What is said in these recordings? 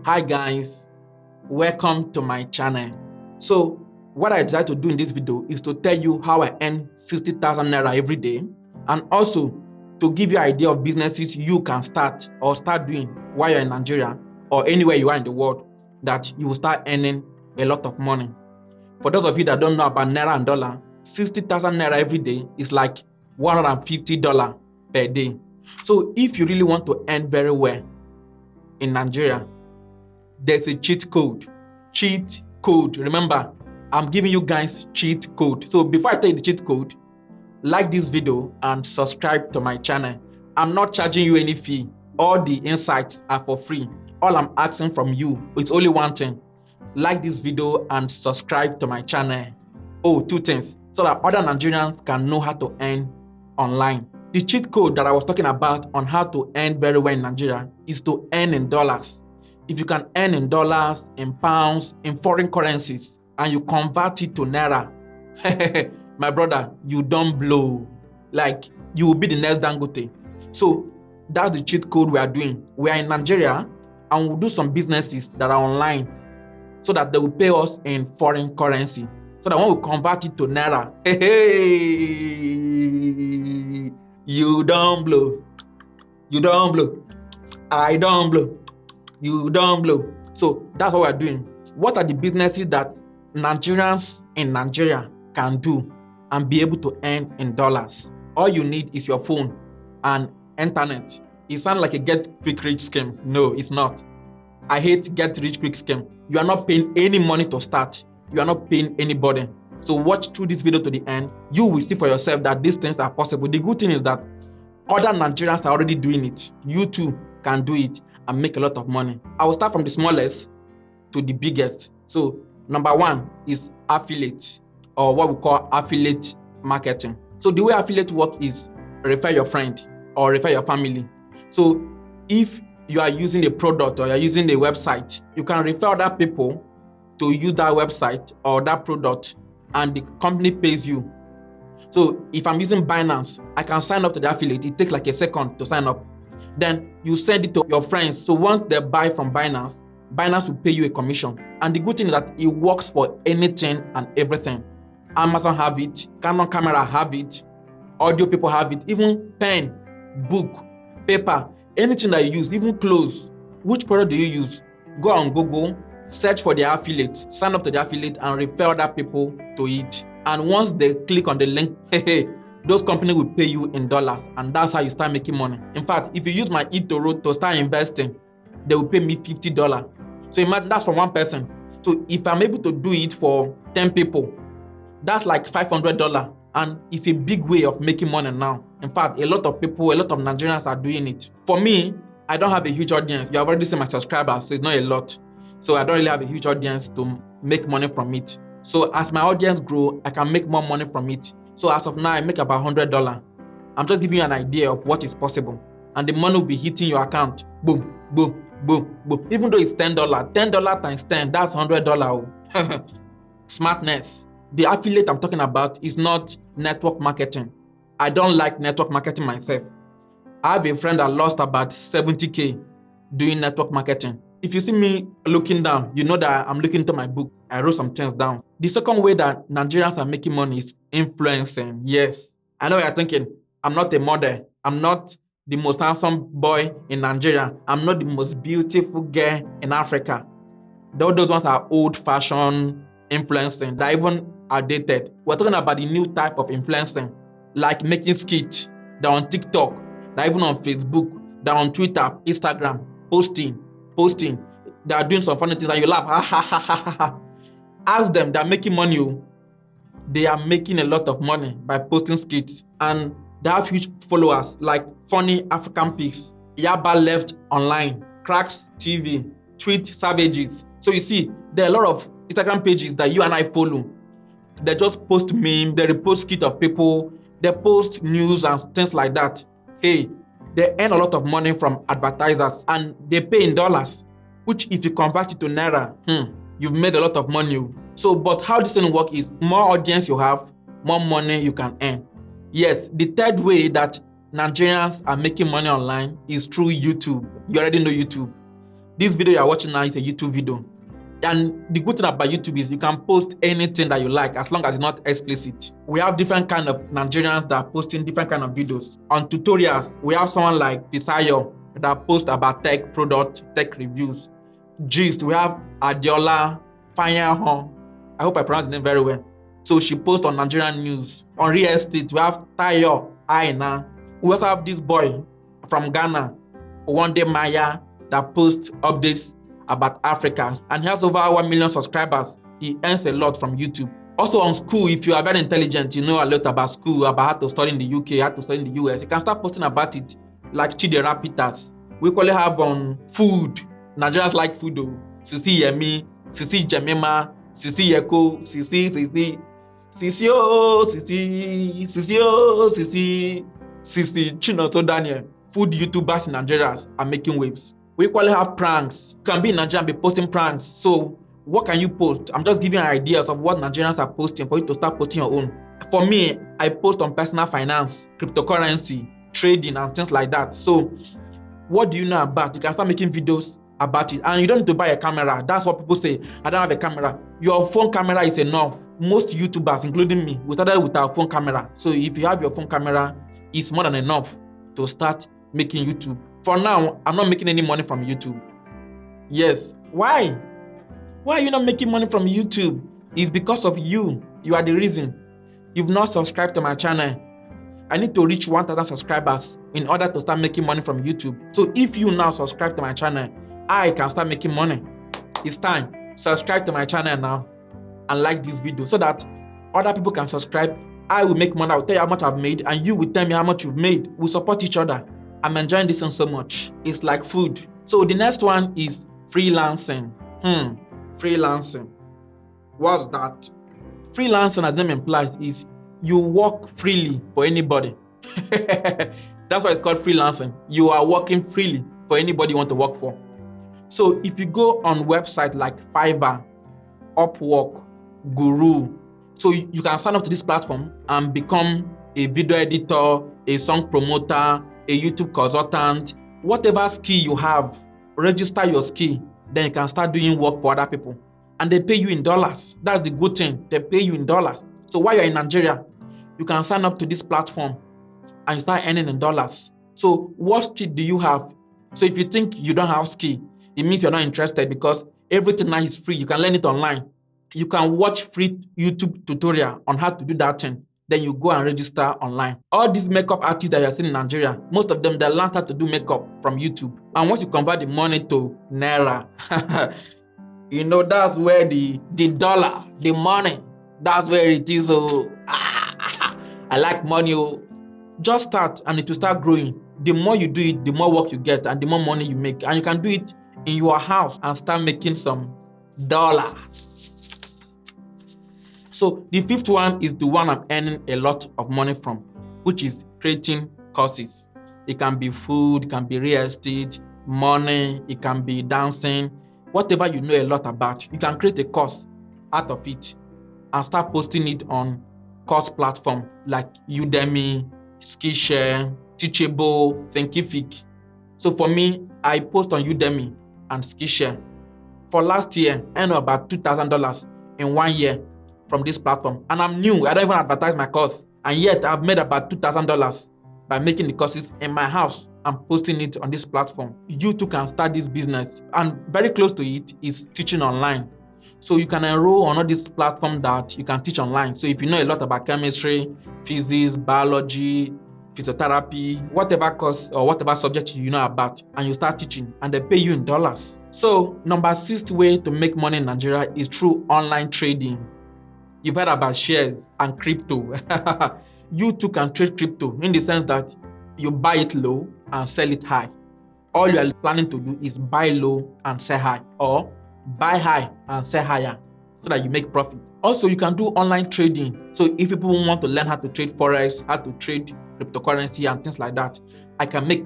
Hi guys, welcome to my channel. So what I decided to do in this video is to tell you how I earn 60,000 naira every day, and also to give you an idea of businesses you can start doing while you're in Nigeria or anywhere you are in the world that you will start earning a lot of money. For those of you that don't know about naira and dollar, 60,000 naira every day is like $150 per day. So if you really want to earn very well in Nigeria, there's a cheat code. Cheat code. Remember, I'm giving you guys cheat code. So before I tell you the cheat code, like this video and subscribe to my channel. I'm not charging you any fee. All the insights are for free. All I'm asking from you is only one thing. Like this video and subscribe to my channel. Oh, two things. So that other Nigerians can know how to earn online. The cheat code that I was talking about on how to earn very well in Nigeria is to earn in dollars. If you can earn in dollars, in pounds, in foreign currencies, and you convert it to naira, my brother, you don't blow. Like, you will be the next Dangote. So that's the cheat code we are doing. We are in Nigeria and we'll do some businesses that are online so that they will pay us in foreign currency. So that when we convert it to naira, you don't blow. You don't blow. I don't blow. You don't blow. So that's what we're doing. What are the businesses that Nigerians in Nigeria can do and be able to earn in dollars? All you need is your phone and internet. It sounds like a get quick rich scheme. No, it's not. I hate get rich quick scheme. You are not paying any money to start. You are not paying anybody. So watch through this video to the end. You will see for yourself that these things are possible. The good thing is that other Nigerians are already doing it. You too can do it and make a lot of money. I will start from the smallest to the biggest. So number one is affiliate, or what we call affiliate marketing. So the way affiliate work is refer your friend or refer your family. So if you are using a product or you're using a website, you can refer other people to use that website or that product, and the company pays you. So if I'm using Binance, I can sign up to the affiliate. It takes like a second to sign up. Then you send it to your friends. So once they buy from Binance, Binance will pay you a commission. And the good thing is that it works for anything and everything. Amazon have it, Canon camera have it, audio people have it, even pen, book, paper, anything that you use, even clothes. Which product do you use? Go on Google, search for the affiliate, sign up to the affiliate and refer other people to it. And once they click on the link, those companies will pay you in dollars, and that's how you start making money. In fact, if you use my eToro to start investing, they will pay me $50. So imagine that's for one person. So if I'm able to do it for 10 people, that's like $500, and it's a big way of making money now. In fact, a lot of people, a lot of Nigerians are doing it. For me, I don't have a huge audience. You have already seen my subscribers, so it's not a lot. So I don't really have a huge audience to make money from it. So as my audience grow, I can make more money from it. So as of now, I make about $100. I'm just giving you an idea of what is possible. And the money will be hitting your account. Boom, boom, boom, boom. Even though it's $10, $10 times 10, that's $100. Smartness. The affiliate I'm talking about is not network marketing. I don't like network marketing myself. I have a friend that lost about 70K doing network marketing. If you see me looking down, you know that I'm looking into my book. I wrote some things down. The second way that Nigerians are making money is influencing. Yes, I know you're thinking, I'm not a model. I'm not the most handsome boy in Nigeria. I'm not the most beautiful girl in Africa. Those ones are old-fashioned influencing. They're even outdated. We're talking about the new type of influencing, like making skits. They're on TikTok. They're even on Facebook. They're on Twitter, Instagram, posting. They are doing some funny things and you laugh. Ask them, they're making money. They are making a lot of money by posting skits, and they have huge followers like Funny African Pigs, Yaba Left Online, Cracks TV, Tweet Savages. So you see, there are a lot of Instagram pages that you and I follow. They just post memes, they repost skits of people, they post news and things like that. Hey, they earn a lot of money from advertisers and they pay in dollars, which if you convert it to naira, you've made a lot of money. So, but how this thing works is more audience you have, more money you can earn. Yes, the third way that Nigerians are making money online is through YouTube. You already know YouTube. This video you are watching now is a YouTube video. And the good thing about YouTube is you can post anything that you like as long as it's not explicit. We have different kind of Nigerians that are posting different kind of videos. On tutorials, we have someone like Fisayo that posts about tech product, tech reviews. Gist, we have Adiola Firehorn. I hope I pronounced the name very well. So she posts on Nigerian news. On real estate, we have Tayo Aina. We also have this boy from Ghana, One Day Maya, that posts updates about Africa, and he has over 1 million subscribers. He earns a lot from YouTube. Also on school, if you are very intelligent, you know a lot about school, about how to study in the UK, how to study in the US, you can start posting about it, like Chidera Peters. We equally have on food. Nigerians like food though. Sisi Yemi, Sisi Jemima, Sisi Yeko, Sisi Chinonso Daniel. Food YouTubers in Nigeria are making waves. We equally have pranks. You can be in Nigeria and be posting pranks. So what can you post? I'm just giving you ideas of what Nigerians are posting for you to start posting your own. For me, I post on personal finance, cryptocurrency, trading, and things like that. So what do you know about? You can start making videos about it. And you don't need to buy a camera. That's what people say. I don't have a camera. Your phone camera is enough. Most YouTubers, including me, we started with our phone camera. So if you have your phone camera, it's more than enough to start making YouTube. For now, I'm not making any money from YouTube. Yes. Why? Why are you not making money from YouTube? It's because of you. You are the reason. You've not subscribed to my channel. I need to reach 1,000 subscribers in order to start making money from YouTube. So if you now subscribe to my channel, I can start making money. It's time. Subscribe to my channel now and like this video so that other people can subscribe. I will make money. I will tell you how much I've made and you will tell me how much you've made. We'll support each other. I'm enjoying this one so much. It's like food. So the next one is freelancing. Freelancing. What's that? Freelancing, as the name implies, is you work freely for anybody. That's why it's called freelancing. You are working freely for anybody you want to work for. So if you go on websites like Fiverr, Upwork, Guru, so you can sign up to this platform and become a video editor, a song promoter, a YouTube consultant, whatever skill you have, register your skill, then you can start doing work for other people. And they pay you in dollars. That's the good thing. They pay you in dollars. So while you're in Nigeria, you can sign up to this platform and you start earning in dollars. So what skill do you have? So if you think you don't have skill, it means you're not interested because everything now is free. You can learn it online. You can watch free YouTube tutorial on how to do that thing. Then you go and register online. All these makeup artists that you're seeing in Nigeria, most of them, they learned how to do makeup from YouTube. And once you convert the money to Naira, you know, that's where the dollar, the money, that's where it is. Oh, I like money. Oh. Just start and it will start growing. The more you do it, the more work you get and the more money you make. And you can do it in your house and start making some dollars. So the fifth one is the one I'm earning a lot of money from, which is creating courses. It can be food, it can be real estate, money, it can be dancing, whatever you know a lot about. You can create a course out of it and start posting it on course platform like Udemy, Skillshare, Teachable, Thinkific. So for me, I post on Udemy and Skillshare. For last year, I earned about $2,000 in 1 year from this platform. And I'm new. I don't even advertise my course. And yet I've made about $2,000 by making the courses in my house and posting it on this platform. You too can start this business. And very close to it is teaching online. So you can enroll on all these platforms that you can teach online. So if you know a lot about chemistry, physics, biology, physiotherapy, whatever course or whatever subject you know about, and you start teaching and they pay you in dollars. So number 6th way to make money in Nigeria is through online trading. You've heard about shares and crypto. You too can trade crypto in the sense that you buy it low and sell it high. All you are planning to do is buy low and sell high, or buy high and sell higher so that you make profit. Also, you can do online trading. So if people want to learn how to trade forex, how to trade cryptocurrency and things like that, I can make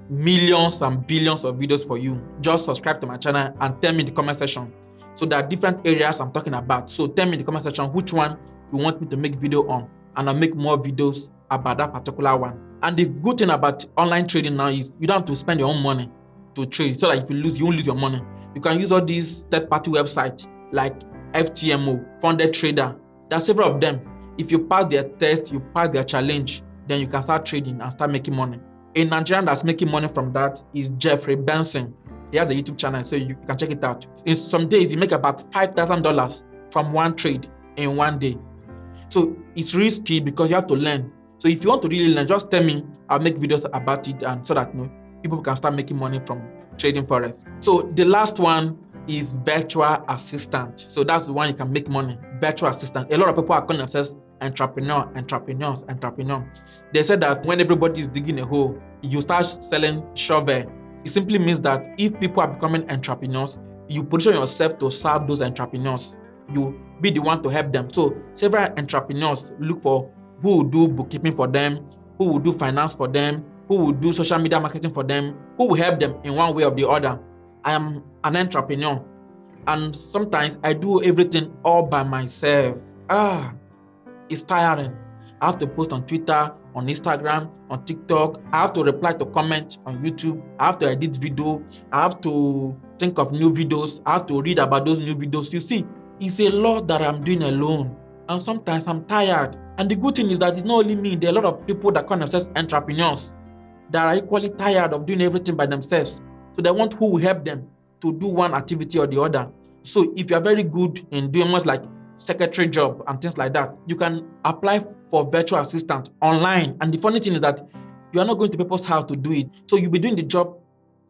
millions and billions of videos for you. Just subscribe to my channel and tell me in the comment section. So there are different areas I'm talking about. So tell me in the comment section which one you want me to make video on, and I'll make more videos about that particular one. And the good thing about online trading now is you don't have to spend your own money. to trade, so that if you lose, you won't lose your money. You can use all these third-party websites like FTMO, Funded Trader. There are several of them. If you pass their test, you pass their challenge, then you can start trading and start making money. A Nigerian that's making money from that is Jeffrey Benson. He has a YouTube channel, so you can check it out. In some days, he make about $5,000 from one trade in one day. So it's risky because you have to learn. So if you want to really learn, just tell me. I'll make videos about it, and so that people can start making money from trading forex. So the last one is virtual assistant. So that's the one you can make money. Virtual assistant. A lot of people are calling themselves entrepreneurs. They said that when everybody is digging a hole, you start selling shovel. It simply means that if people are becoming entrepreneurs, you position yourself to serve those entrepreneurs. You be the one to help them. So several entrepreneurs look for who will do bookkeeping for them, who will do finance for them, who will do social media marketing for them, who will help them in one way or the other. I am an entrepreneur, and sometimes I do everything all by myself. It's tiring. I have to post on Twitter, on Instagram, on TikTok. I have to reply to comments on YouTube. I have to edit video. I have to think of new videos. I have to read about those new videos. You see, it's a lot that I'm doing alone, and sometimes I'm tired. And the good thing is that it's not only me. There are a lot of people that call themselves entrepreneurs that are equally tired of doing everything by themselves. So they want who will help them to do one activity or the other. So if you are very good in doing much like secretary job and things like that, you can apply for virtual assistant online. And the funny thing is that you are not going to people's house to do it. So you'll be doing the job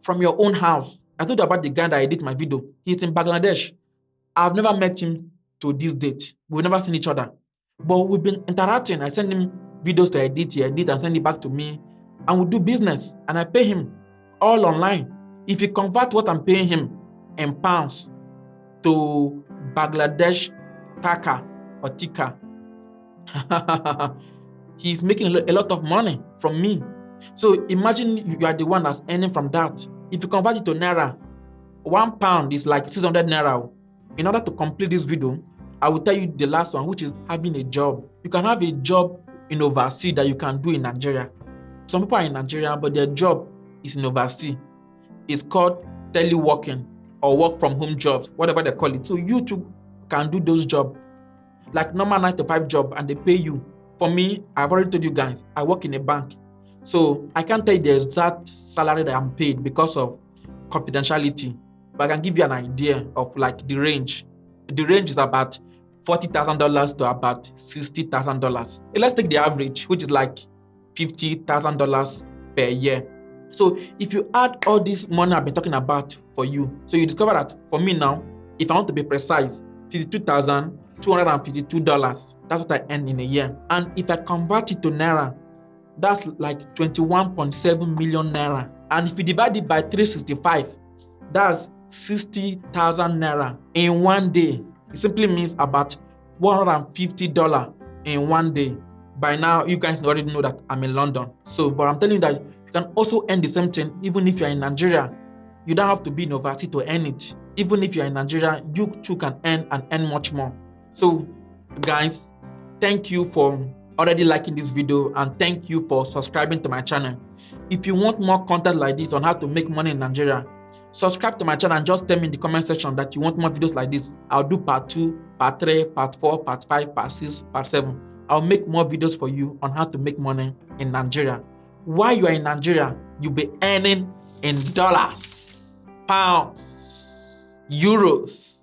from your own house. I told you about the guy that I did my video. He's in Bangladesh. I've never met him to this date. We've never seen each other. But we've been interacting. I send him videos to edit, he edit and send it back to me. And we do business. And I pay him all online. If you convert what I'm paying him in pounds to Bangladesh taka or tika, he's making a lot of money from me. So imagine you are the one that's earning from that. If you convert it to Naira, 1 pound is like 600 Naira. In order to complete this video, I will tell you the last one, which is having a job. You can have a job in overseas that you can do in Nigeria. Some people are in Nigeria, but their job is in overseas. It's called teleworking or work from home jobs, whatever they call it. So you too can do those jobs, like normal 9 to 5 job, and they pay you. For me, I've already told you guys, I work in a bank. So I can't tell you the exact salary that I'm paid because of confidentiality, but I can give you an idea of like the range. The range is about $40,000 to about $60,000. Let's take the average, which is like $50,000 per year. So if you add all this money I've been talking about for you, so you discover that for me now, if I want to be precise, $52,252. That's what I earn in a year. And if I convert it to Naira, that's like 21.7 million Naira. And if you divide it by 365, that's 60,000 Naira in one day. It simply means about $150 in one day. By now, you guys already know that I'm in London. So, but I'm telling you that you can also earn the same thing even if you're in Nigeria. You don't have to be in overseas to earn it. Even if you're in Nigeria, you too can earn and earn much more. So, guys, thank you for already liking this video, and thank you for subscribing to my channel. If you want more content like this on how to make money in Nigeria, subscribe to my channel and just tell me in the comment section that you want more videos like this. I'll do part 2, part 3, part 4, part 5, part 6, part 7. I'll make more videos for you on how to make money in Nigeria. While you are in Nigeria, you'll be earning in dollars, pounds, euros,